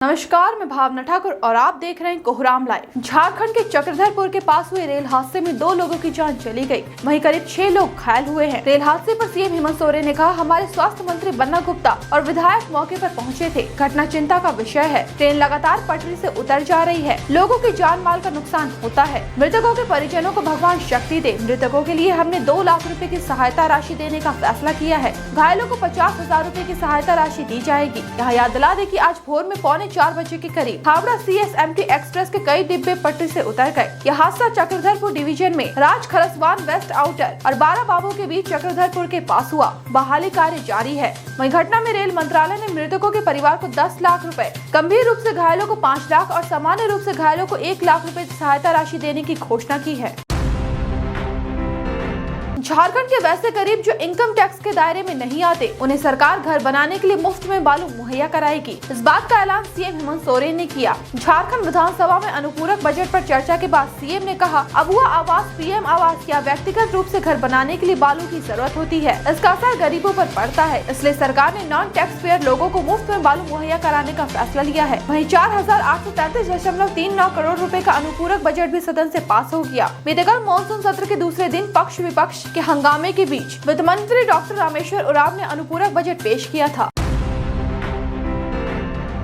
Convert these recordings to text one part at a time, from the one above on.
नमस्कार, मैं भावना ठाकुर और आप देख रहे हैं कोहराम लाइव। झारखंड के चक्रधरपुर के पास हुए रेल हादसे में 2 लोगों की जान चली गई, वहीं करीब 6 लोग घायल हुए हैं। रेल हादसे पर सीएम हेमंत सोरेन ने कहा, हमारे स्वास्थ्य मंत्री बन्ना गुप्ता और विधायक मौके पर पहुंचे थे। घटना चिंता का विषय है। ट्रेन लगातार पटरी से उतर जा रही है, लोगों की जान माल का नुकसान होता है। मृतकों के परिजनों को भगवान शक्ति दे। मृतकों के लिए हमने 2 लाख रूपए की सहायता राशि देने का फैसला किया है। घायलों को 50,000 रूपए की सहायता राशि दी जाएगी। यहाँ याद दिला दे कि आज भोर में 3:45 बजे के करीब हावड़ा CSMT एक्सप्रेस के कई डिब्बे पटरी से उतर गए। यह हादसा चक्रधरपुर डिवीजन में राज खरसवान वेस्ट आउटर और 12 बाबू के बीच चक्रधरपुर के पास हुआ। बहाली कार्य जारी है। वहीं घटना में रेल मंत्रालय ने मृतकों के परिवार को 10 लाख रुपए, गंभीर रूप से घायलों को 5 लाख और सामान्य रूप से घायलों को 1 लाख रुपए सहायता राशि देने की घोषणा की है। झारखंड के वैसे गरीब जो इनकम टैक्स के दायरे में नहीं आते, उन्हें सरकार घर बनाने के लिए मुफ्त में बालू मुहैया कराएगी। इस बात का ऐलान सीएम हेमंत सोरेन ने किया। झारखंड विधानसभा में अनुपूरक बजट पर चर्चा के बाद सीएम ने कहा, अबुआ आवास, PM आवास या व्यक्तिगत रूप से घर बनाने के लिए बालू की जरूरत होती है। इसका असर गरीबों पर पड़ता है, इसलिए सरकार ने नॉन टैक्स पेयर लोगों को मुफ्त में बालू मुहैया कराने का फैसला लिया है। वहीं 4,833.39 करोड़ रुपए का अनुपूरक बजट भी सदन से पास हो गया। बीते कल मानसून सत्र के दूसरे दिन पक्ष विपक्ष के हंगामे के बीच वित्त मंत्री डॉक्टर रामेश्वर उरांव ने अनुपूरक बजट पेश किया था।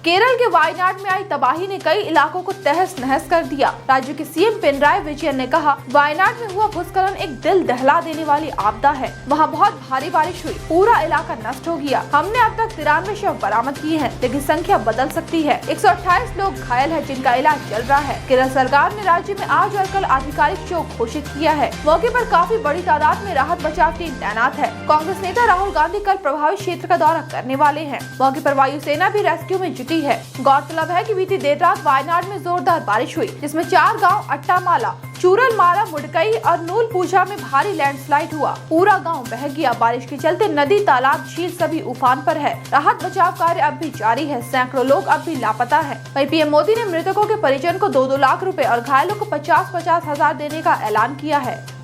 केरल के वायनाड में आई तबाही ने कई इलाकों को तहस नहस कर दिया। राज्य के सीएम पिनराई विजयन ने कहा, वायनाड में हुआ भूस्खलन एक दिल दहला देने वाली आपदा है। वहां बहुत भारी बारिश हुई, पूरा इलाका नष्ट हो गया। हमने अब तक 93 शव बरामद किए हैं, लेकिन संख्या बदल सकती है। 128 लोग घायल हैं, जिनका इलाज चल रहा है। केरल सरकार ने राज्य में आज और कल आधिकारिक शोक घोषित किया है। मौके पर काफी बड़ी तादाद में राहत बचाव टीम तैनात है। कांग्रेस नेता राहुल गांधी कल प्रभावित क्षेत्र का दौरा करने वाले हैं। मौके पर वायुसेना भी रेस्क्यू में जुटी है। गौरतलब है कि बीती देर रात वायनाड में जोरदार बारिश हुई, जिसमें 4 गांव अट्टामाला, चूरलमाला, मुडकई और नूल पूजा में भारी लैंडस्लाइड हुआ। पूरा गांव बह गया। बारिश के चलते नदी, तालाब, झील सभी उफान पर है। राहत बचाव कार्य अब भी जारी है। सैकड़ों लोग अब भी लापता हैं। वहीं PM मोदी ने मृतकों के परिजन को 2-2 लाख रुपए और घायलों को 50-50 हजार देने का ऐलान किया है।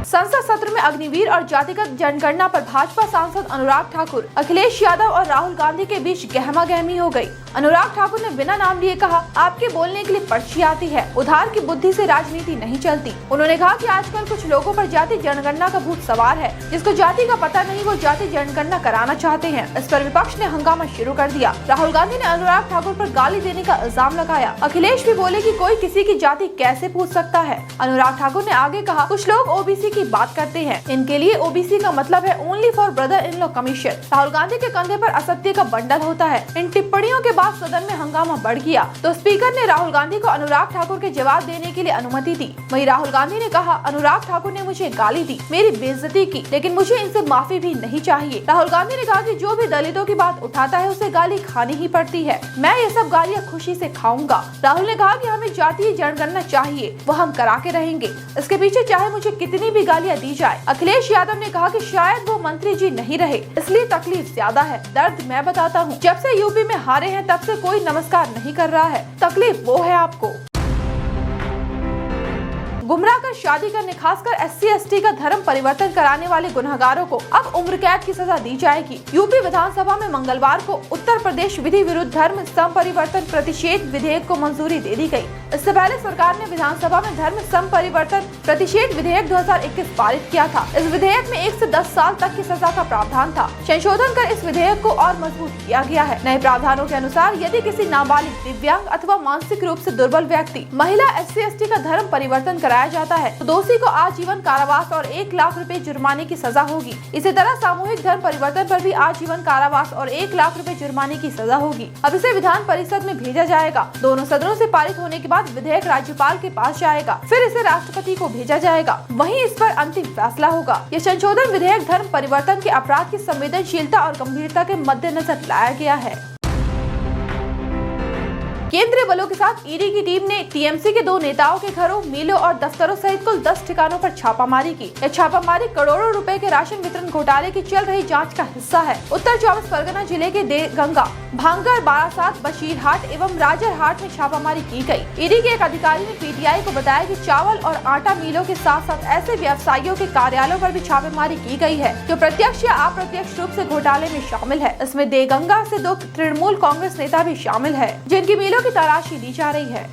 संसद सत्र में अग्निवीर और जातिगत जनगणना पर भाजपा सांसद अनुराग ठाकुर, अखिलेश यादव और राहुल गांधी के बीच गहमागहमी हो गई। अनुराग ठाकुर ने बिना नाम लिए कहा, आपके बोलने के लिए पर्ची आती है, उधार की बुद्धि से राजनीति नहीं चलती। उन्होंने कहा कि आजकल कुछ लोगों पर जाति जनगणना का भूत सवार है। जिसको जाति का पता नहीं, वो जाति जनगणना कराना चाहते हैं। इस पर विपक्ष ने हंगामा शुरू कर दिया। राहुल गांधी ने अनुराग ठाकुर पर गाली देने का इल्जाम लगाया। अखिलेश भी बोले कि कोई किसी की जाति कैसे पूछ सकता है। अनुराग ठाकुर ने आगे कहा, कुछ लोग OBC की बात करते हैं, इनके लिए OBC का मतलब है only for brother in law commission. Rahul Gandhi के कंधे पर असत्य का बंडल होता है। इन टिप्पणियों के बाद सदन में हंगामा बढ़ गया, तो स्पीकर ने राहुल गांधी को अनुराग ठाकुर के जवाब देने के लिए अनुमति दी। वहीं राहुल गांधी ने कहा, अनुराग ठाकुर ने मुझे गाली दी, मेरी बेइज्जती की, लेकिन मुझे इनसे माफी भी नहीं चाहिए। राहुल गांधी ने कहा कि जो भी दलितों की बात उठाता है, उसे गाली खानी ही पड़ती है। मैं ये सब गालियाँ खुशी से खाऊंगा। राहुल ने कहा कि हमें जातीय जनगणना चाहिए, वो हम करा के रहेंगे। इसके पीछे चाहे मुझे कितनी भी गालियाँ दी जाए। अखिलेश यादव ने कहा कि शायद वो मंत्री जी नहीं रहे, इसलिए तकलीफ ज्यादा है। दर्द मैं बताता हूँ, जब से यूपी में हारे हैं तब से कोई नमस्कार नहीं कर रहा है। तकलीफ वो है आपको। गुमराह कर शादी करने, खासकर SC/ST का धर्म परिवर्तन कराने वाले गुनहगारों को अब उम्र कैद की सजा दी जाएगी। यूपी विधानसभा में मंगलवार को उत्तर प्रदेश विधि विरुद्ध धर्म संपरिवर्तन प्रतिषेध विधेयक को मंजूरी दे दी गई। इससे पहले सरकार ने विधानसभा में धर्म संपरिवर्तन प्रतिषेध विधेयक 2021 पारित किया था। इस विधेयक में 1 से 10 साल तक की सजा का प्रावधान था। संशोधन कर इस विधेयक को और मजबूत किया गया है। नए प्रावधानों के अनुसार यदि किसी नाबालिग, दिव्यांग अथवा मानसिक रूप से दुर्बल व्यक्ति, महिला, SC/ST का धर्म परिवर्तन कराया जाता है, तो दोषी को आजीवन कारावास और 1 लाख रुपए जुर्माने की सजा होगी। इसी तरह सामूहिक धर्म परिवर्तन पर भी आजीवन कारावास और 1 लाख रुपए जुर्माने की सजा होगी। अब इसे विधान परिषद में भेजा जाएगा। दोनों सदनों से पारित होने के बाद विधेयक राज्यपाल के पास जाएगा, फिर इसे राष्ट्रपति को भेजा जाएगा, वहीं इस पर अंतिम फैसला होगा। यह संशोधन विधेयक धर्म परिवर्तन के अपराध की संवेदनशीलता और गंभीरता के मद्देनजर लाया गया है। केंद्रीय बलों के साथ ईडी की टीम ने टीएमसी के 2 नेताओं के घरों, मिलों और दफ्तरों सहित कुल 10 ठिकानों पर छापामारी की। यह छापामारी करोड़ों रुपए के राशन वितरण घोटाले की चल रही जांच का हिस्सा है। उत्तर 24 परगना जिले के देगंगा, भांगर, बारासात, बशीरहाट एवं राजरहाट में छापामारी की गई। ईडी के एक अधिकारी ने पीटीआई को बताया कि चावल और आटा मिलों के साथ साथ ऐसे व्यवसायियों के कार्यालयों पर भी छापेमारी की गई है जो प्रत्यक्ष या अप्रत्यक्ष रूप से घोटाले में शामिल है। इसमें देगंगा से 2 तृणमूल कांग्रेस नेता भी शामिल है, जिनकी मिलों की तलाशी ली जा रही है।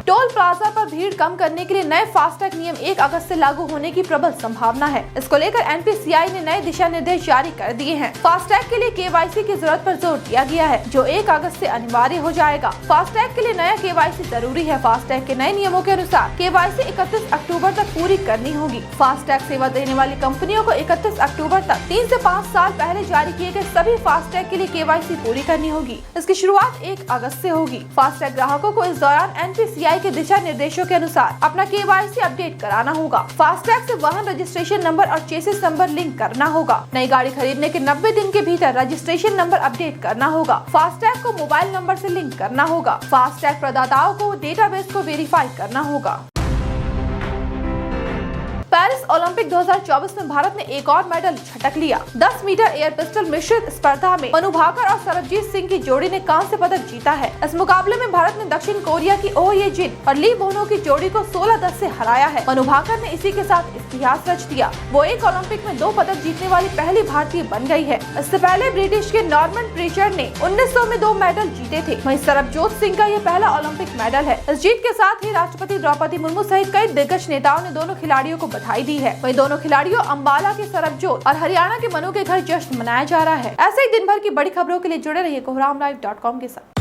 टोल प्लाजा पर भीड़ कम करने के लिए नए फास्टैग नियम 1 अगस्त से लागू होने की प्रबल संभावना है। इसको लेकर एनपीसीआई ने नए दिशा निर्देश जारी कर दिए हैं। फास्टैग के लिए केवाईसी की जरूरत पर जोर दिया गया है, जो 1 अगस्त से अनिवार्य हो जाएगा। फास्टैग के लिए नया केवाईसी जरूरी है। फास्टैग के नए नियमों के अनुसार केवाईसी 31 अक्टूबर तक पूरी करनी होगी। फास्टैग सेवा देने वाली कंपनियों को 31 अक्टूबर तक 3 से 5 साल पहले जारी किए गए सभी फास्टैग के लिए केवाईसी पूरी करनी होगी। इसकी शुरुआत 1 अगस्त से होगी। फास्टैग ग्राहकों को इस दौरान एनपीसीआई के दिशा निर्देशों के अनुसार अपना केवाईसी अपडेट कराना होगा। फास्टैग से वाहन रजिस्ट्रेशन नंबर और चेसिस नंबर लिंक करना होगा। नई गाड़ी खरीदने के 90 दिन के भीतर रजिस्ट्रेशन नंबर अपडेट करना होगा। फास्टैग को मोबाइल नंबर से लिंक करना होगा। फास्टैग प्रदाताओं को डेटाबेस को वेरीफाई करना होगा। पेरिस ओलंपिक 2024 में भारत ने एक और मेडल झटक लिया। 10 मीटर एयर पिस्टल मिश्रित स्पर्धा में मनु भाकर और सरबजीत सिंह की जोड़ी ने कांस्य पदक जीता है। इस मुकाबले में भारत ने दक्षिण कोरिया की ओह ये जिन और ली बोनो की जोड़ी को 16-10 से हराया है। मनु भाकर ने इसी के साथ इतिहास रच दिया। वो एक ओलंपिक में 2 पदक जीतने वाली पहली भारतीय बन गई है। इससे पहले ब्रिटिश के नॉर्मन प्रीचर ने 1900 में 2 मेडल जीते थे। वहीं सरबजोत सिंह का ये पहला ओलंपिक मेडल है। इस जीत के साथ ही राष्ट्रपति द्रौपदी मुर्मू सहित कई दिग्गज नेताओं ने दोनों खिलाड़ियों को बधाई दी है। वहीं दोनों खिलाड़ियों अंबाला के सरबजोत और हरियाणा के मनु के घर जश्न मनाया जा रहा है। ऐसे ही दिन भर की बड़ी खबरों के लिए जुड़े रहिए कोहरामलाइव.com के साथ।